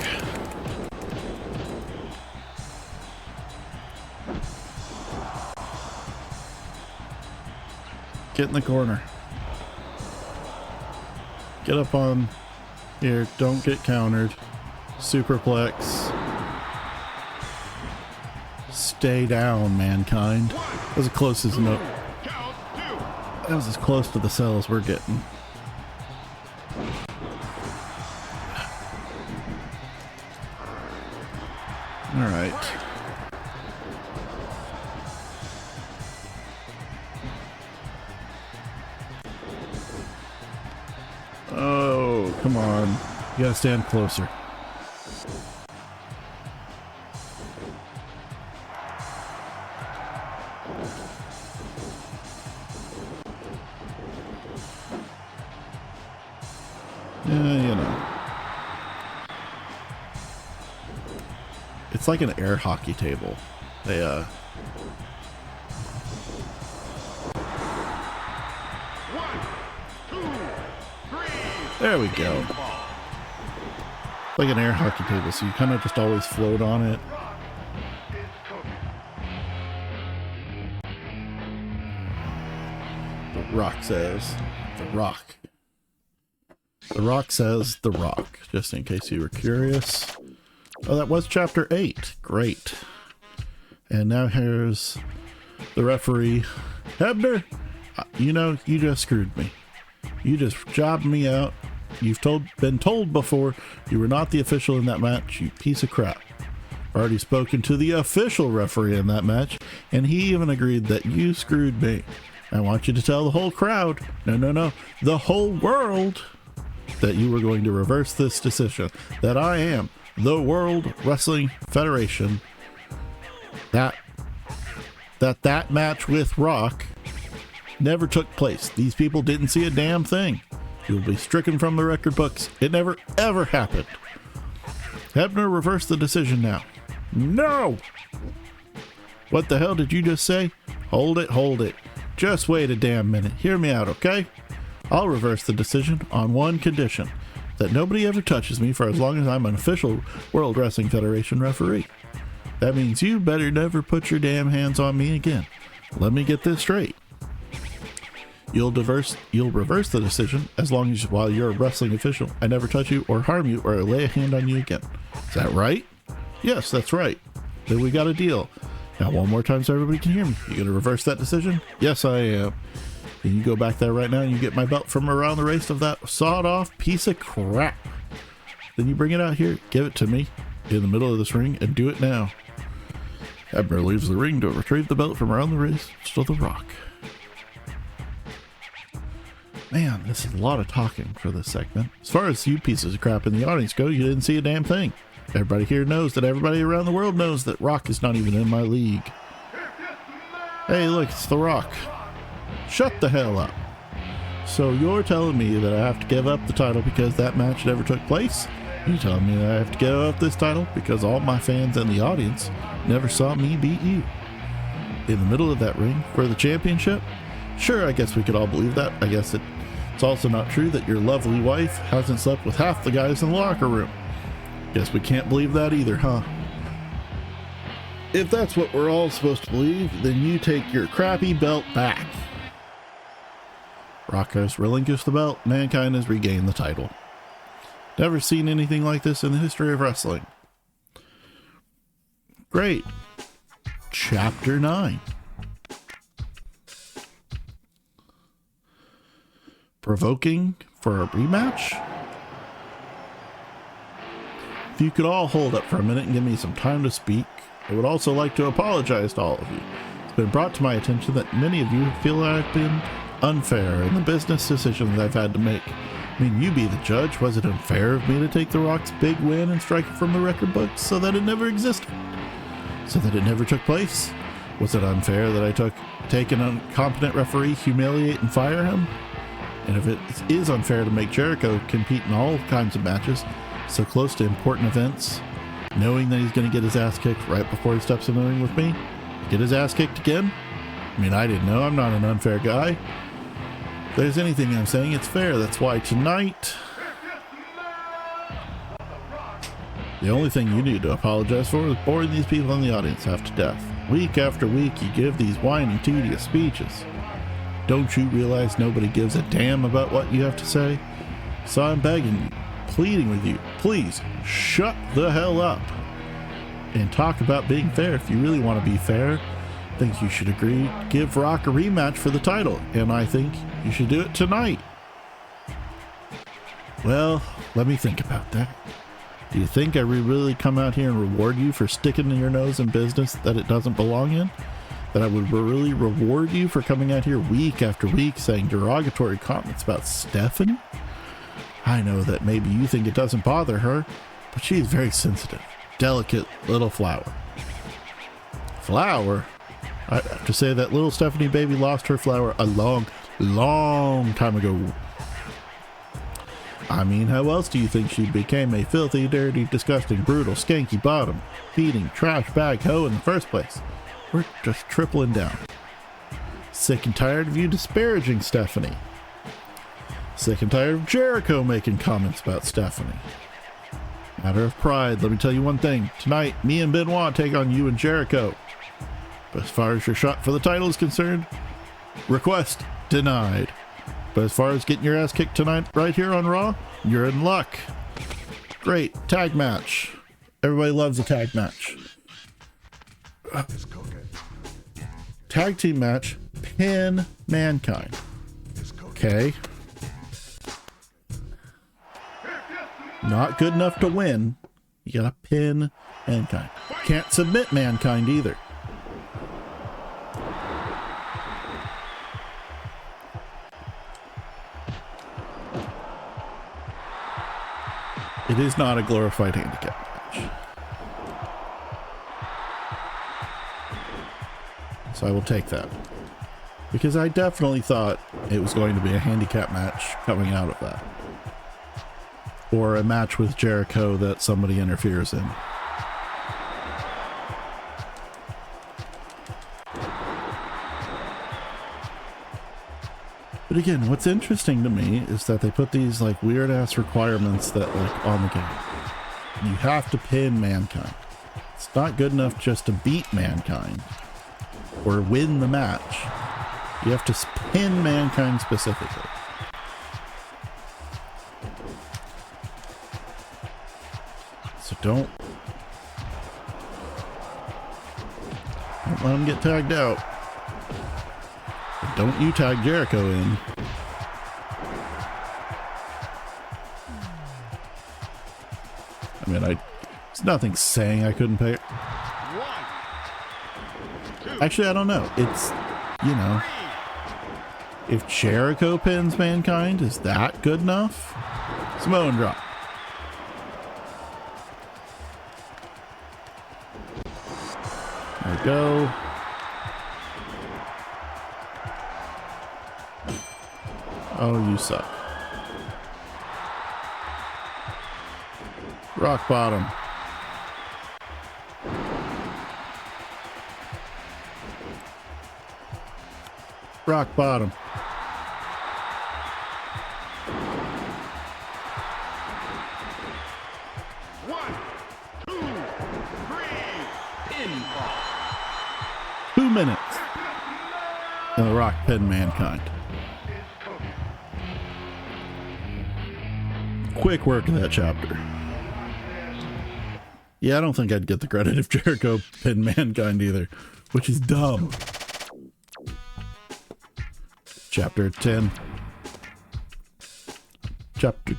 Get in the corner. Get up on here. Don't get countered. Superplex. Stay down, Mankind. That was as close as no. That was as close to the cell as we're getting. All right. Oh, come on. You gotta stand closer. Yeah, you know. It's like an air hockey table. They, there we go. Like an air hockey table, so you kind of just always float on it. The Rock says, The Rock. The Rock says, The Rock, just in case you were curious. Oh, that was chapter 8. Great. And now here's the referee. Hebner, you know, you just screwed me. You just jobbed me out. You've been told before you were not the official in that match, you piece of crap. I've already spoken to the official referee in that match, and he even agreed that you screwed me. I want you to tell the whole crowd, no, the whole world, that you were going to reverse this decision. That I am the World Wrestling Federation. That match with Rock never took place. These people didn't see a damn thing. You'll be stricken from the record books. It never, ever happened. Hebner, reverse the decision now. No! What the hell did you just say? Hold it. Just wait a damn minute. Hear me out, okay? I'll reverse the decision on one condition. That nobody ever touches me for as long as I'm an official World Wrestling Federation referee. That means you better never put your damn hands on me again. Let me get this straight. You'll reverse the decision as long as while you're a wrestling official, I never touch you or harm you or lay a hand on you again. Is that right? Yes, that's right. Then we got a deal. Now one more time so everybody can hear me. You gonna reverse that decision? Yes, I am. Then you go back there right now and you get my belt from around the waist of that sawed off piece of crap. Then you bring it out here, give it to me in the middle of this ring and do it now. Hebner leaves the ring to retrieve the belt from around the wrist of the Rock. Man, this is a lot of talking for this segment. As far as you pieces of crap in the audience go, you didn't see a damn thing. Everybody here knows that everybody around the world knows that Rock is not even in my league. Hey, look, it's the Rock. Shut the hell up. So you're telling me that I have to give up the title because that match never took place? You telling me that I have to give up this title because all my fans in the audience never saw me beat you? In the middle of that ring for the championship? Sure, I guess we could all believe that. I guess it's also not true that your lovely wife hasn't slept with half the guys in the locker room. Guess we can't believe that either, huh? If that's what we're all supposed to believe, then you take your crappy belt back. Rock has relinquished the belt. Mankind has regained the title. Never seen anything like this in the history of wrestling. Great. Chapter 9. provoking for a rematch? If you could all hold up for a minute and give me some time to speak, I would also like to apologize to all of you. It's been brought to my attention that many of you feel I've been unfair in the business decisions I've had to make. I mean, you be the judge. Was it unfair of me to take The Rock's big win and strike it from the record books so that it never existed? So that it never took place? Was it unfair that I take an incompetent referee, humiliate and fire him? And if it is unfair to make Jericho compete in all kinds of matches, so close to important events, knowing that he's going to get his ass kicked right before he steps in the ring with me, get his ass kicked again? I mean, I didn't know. I'm not an unfair guy. If there's anything I'm saying, it's fair. That's why tonight, the only thing you need to apologize for is boring these people in the audience half to death. Week after week, you give these whining, tedious speeches. Don't you realize nobody gives a damn about what you have to say? So I'm begging you, pleading with you, please shut the hell up and talk about being fair. If you really want to be fair, I think you should agree to give Rock a rematch for the title, and I think you should do it tonight. Well, let me think about that. Do you think I would really come out here and reward you for sticking your nose in business that it doesn't belong in? That I would really reward you for coming out here week after week saying derogatory comments about Stephanie? I know that maybe you think it doesn't bother her, but she's very sensitive, delicate little flower. Flower? I have to say that little Stephanie baby lost her flower a long time ago. I mean, how else do you think she became a filthy, dirty, disgusting, brutal, skanky bottom, feeding trash bag hoe in the first place? We're just tripling down. Sick and tired of you disparaging Stephanie. Sick and tired of Jericho making comments about Stephanie. Matter of pride, let me tell you one thing. Tonight, me and Benoit take on you and Jericho. But as far as your shot for the title is concerned, request denied. But as far as getting your ass kicked tonight right here on Raw, you're in luck. Great, tag match. Everybody loves a tag match. Tag team match, pin Mankind. Okay. Not good enough to win. You gotta pin Mankind. Can't submit Mankind either. It is not a glorified handicap match. So I will take that. Because I definitely thought it was going to be a handicap match coming out of that. Or a match with Jericho that somebody interferes in. But again, what's interesting to me is that they put these like weird ass requirements that like on the game. You have to pin Mankind. It's not good enough just to beat Mankind or win the match. You have to pin Mankind specifically. So don't let him get tagged out. Don't you tag Jericho in. I mean, there's nothing saying I couldn't pay. Actually, I don't know. It's, you know, if Jericho pins Mankind, is that good enough? Samoan drop. There we go. Oh, you suck. Rock bottom. Rock bottom. One, two, three, pinfall. 2 minutes. And the Rock pinned Mankind. Quick work in that chapter. Yeah, I don't think I'd get the credit if Jericho pinned Mankind either, which is dumb. Chapter 10. Chapter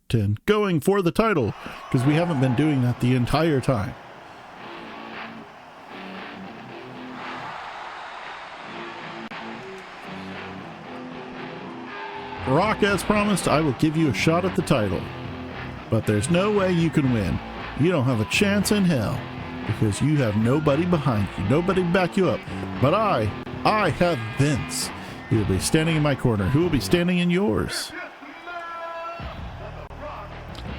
10. Going for the title, because we haven't been doing that the entire time. Rock, as promised, I will give you a shot at the title. But there's no way you can win. You don't have a chance in hell, because you have nobody behind you, nobody to back you up. But I have Vince. He will be standing in my corner. Who will be standing in yours?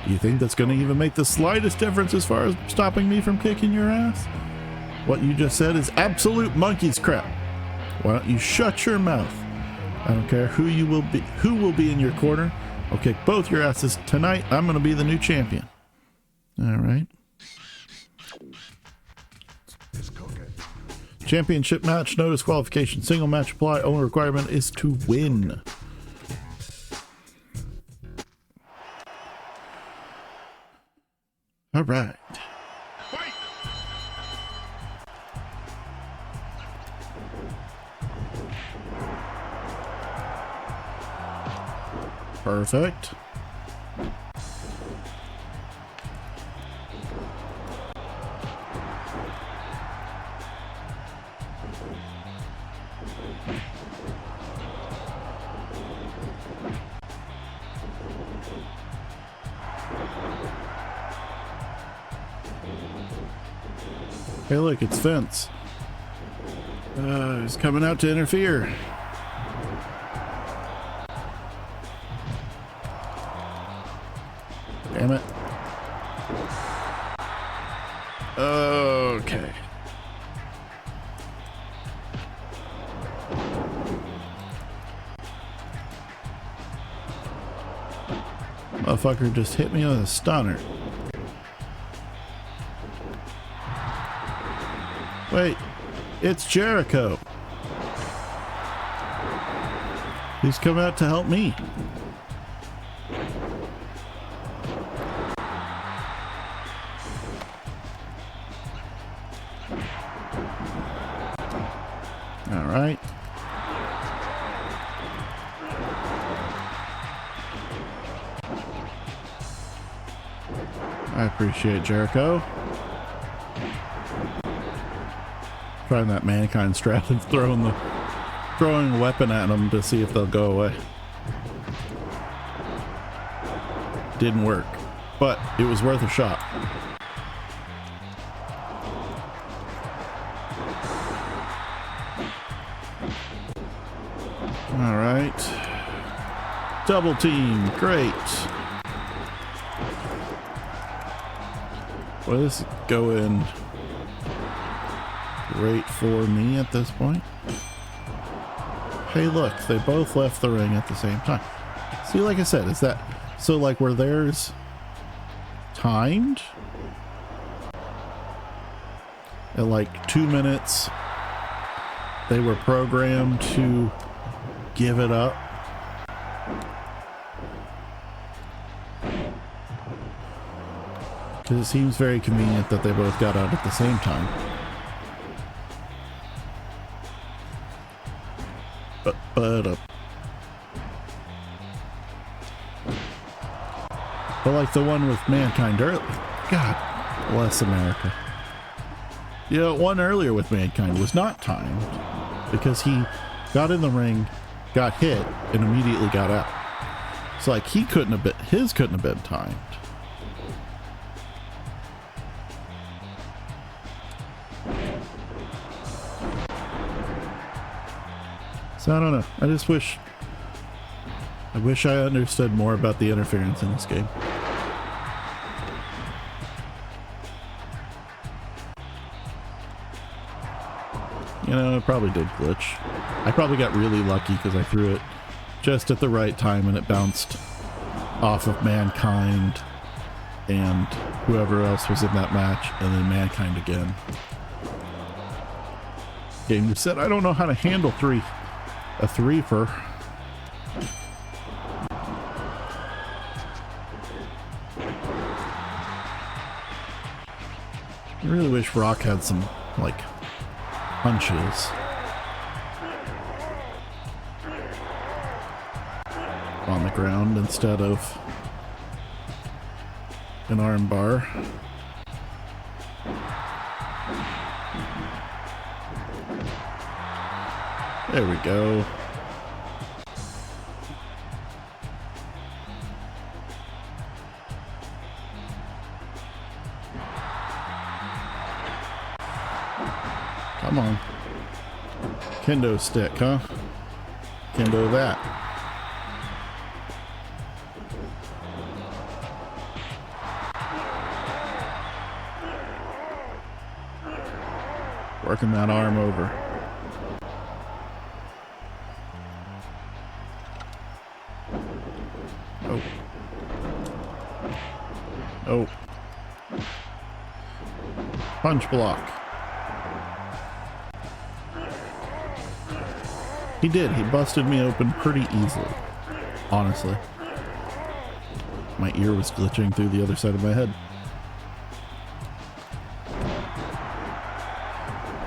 Do you think that's going to even make the slightest difference as far as stopping me from kicking your ass? What you just said is absolute monkey's crap. Why don't you shut your mouth? I don't care who will be in your corner. I'll kick both your asses tonight. I'm going to be the new champion. All right. Championship match, no disqualification, single match apply. Only requirement is to win. All right. Perfect. Hey, look, it's Vince. He's coming out to interfere. Damn it. Okay. Motherfucker just hit me with a stunner. Wait, it's Jericho. He's come out to help me. All right. I appreciate Jericho. Trying that mankind strap and throwing a weapon at them to see if they'll go away. Didn't work, but it was worth a shot. All right. Double team, great. Well, this is going great for me at this point. Hey, look, they both left the ring at the same time. See, like I said, is that so? Like, were theirs timed at like 2 minutes? They were programmed to give it up. Because it seems very convenient that they both got out at the same time. But like the one with Mankind earlier. God bless America. You know, one earlier with Mankind was not timed because he got in the ring, got hit, and immediately got out. It's like his couldn't have been timed. So I don't know. I just wish I understood more about the interference in this game. You know, it probably did glitch. I probably got really lucky because I threw it just at the right time and it bounced off of Mankind and whoever else was in that match, and then Mankind again. Game just said, I don't know how to handle a threefer. I really wish Rock had some, like, punches. On the ground instead of an arm bar. There we go. Come on. Kendo stick, huh? Kendo that. Working that arm over. Oh. Oh. Punch block. He did. He busted me open pretty easily. Honestly. My ear was glitching through the other side of my head.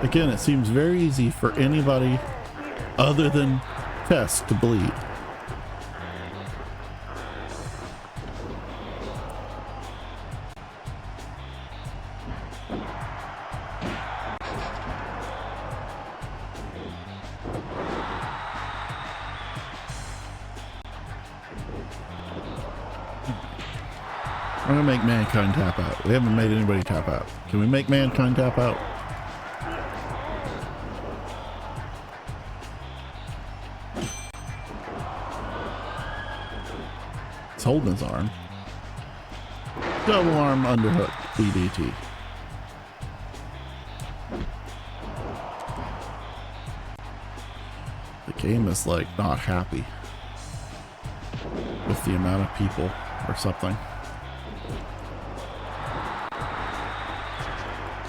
Again, it seems very easy for anybody other than Tess to bleed. I'm gonna make Mankind tap out. We haven't made anybody tap out. Can we make Mankind tap out? He's holding his arm. Double arm underhook DDT. The game is like not happy with the amount of people or something.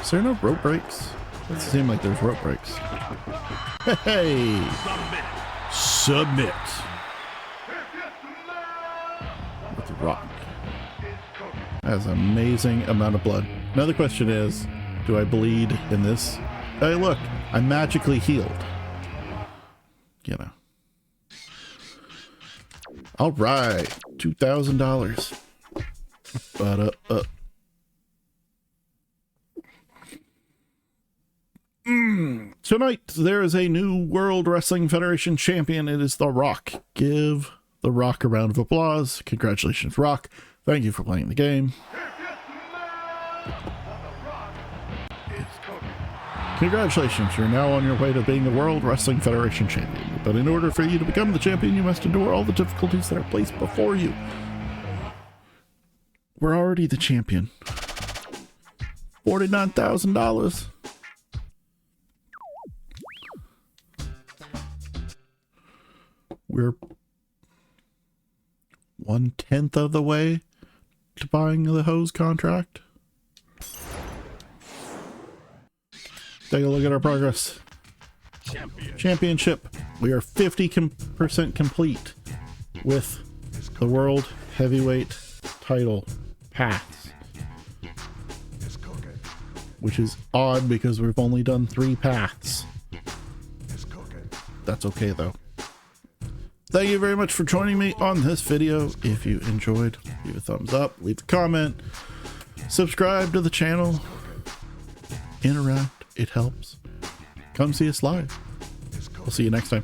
Is there no rope breaks? It doesn't seem like there's rope breaks. Hey! Submit! With the Rock. That's an amazing amount of blood. Now the question is, do I bleed in this? Hey look, I'm magically healed. You know. Alright, $2,000. But Tonight, there is a new World Wrestling Federation champion. It is The Rock. Give The Rock a round of applause. Congratulations, Rock. Thank you for playing the game. Congratulations, you're now on your way to being the World Wrestling Federation champion. But in order for you to become the champion, you must endure all the difficulties that are placed before you. We're already the champion. $49,000. We're 1/10 of the way to buying the hose contract. Take a look at our progress. Championship. We are 50% complete with the World Heavyweight title paths. Which is odd because we've only done 3 paths. That's okay though. Thank you very much for joining me on this video. If you enjoyed, leave a thumbs up, leave a comment, subscribe to the channel, interact, it helps. Come see us live. We'll see you next time.